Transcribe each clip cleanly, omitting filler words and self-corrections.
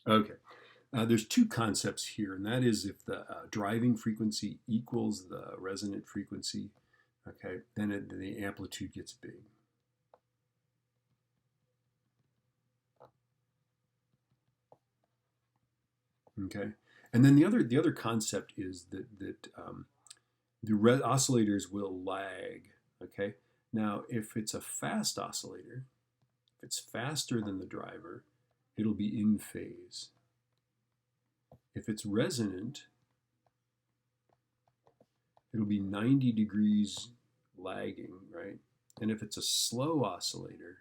Okay. There's two concepts here, and that is if the driving frequency equals the resonant frequency, okay, then the amplitude gets big. Okay, and then the other concept is that the oscillators will lag. Okay, now if it's a fast oscillator, if it's faster than the driver, it'll be in phase. If it's resonant, it'll be 90 degrees lagging, right? And if it's a slow oscillator,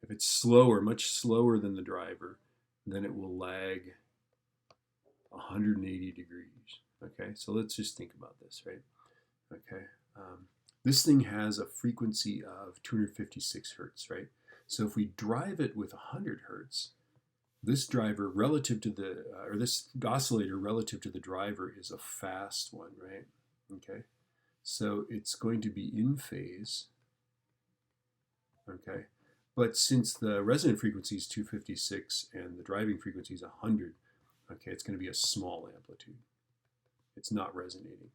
if it's slower, much slower than the driver, then it will lag 180 degrees. Okay, so let's just think about this, right? Okay, this thing has a frequency of 256 hertz, right? So if we drive it with 100 hertz, this driver relative to the, or this oscillator relative to the driver is a fast one, right? Okay, so it's going to be in phase, okay? But since the resonant frequency is 256 and the driving frequency is 100, okay, it's going to be a small amplitude. It's not resonating.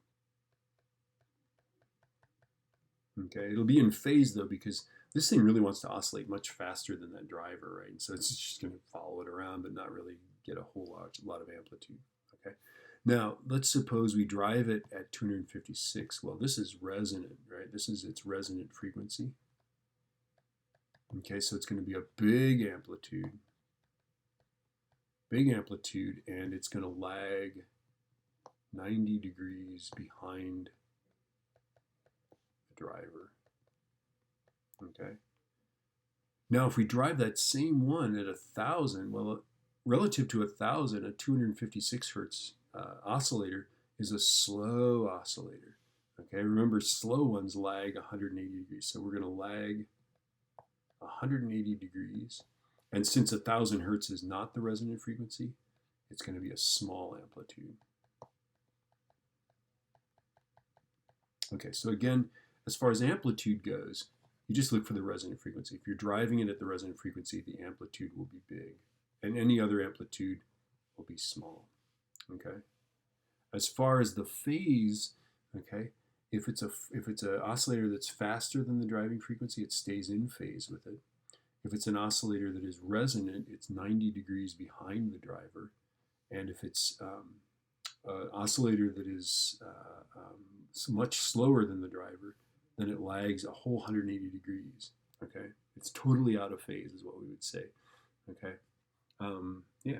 Okay, it'll be in phase though because this thing really wants to oscillate much faster than that driver, right? And so it's just going to follow it around but not really get a whole lot of amplitude. Okay, now let's suppose we drive it at 256. Well, this is resonant, right? This is its resonant frequency. Okay, so it's going to be a big amplitude, and it's going to lag 90 degrees behind the driver. Okay. Now, if we drive that same one at 1,000, well, relative to 1,000, a 256 hertz oscillator is a slow oscillator. Okay, remember slow ones lag 180 degrees, so we're going to lag 180 degrees. And since 1,000 hertz is not the resonant frequency, it's going to be a small amplitude. Okay, so again, as far as amplitude goes, you just look for the resonant frequency. If you're driving it at the resonant frequency, the amplitude will be big, and any other amplitude will be small. Okay. As far as the phase, okay, if it's an oscillator that's faster than the driving frequency, it stays in phase with it. If it's an oscillator that is resonant, it's 90 degrees behind the driver. And if it's an oscillator that is much slower than the driver, then it lags a whole 180 degrees. Okay, it's totally out of phase, is what we would say. Okay, yeah.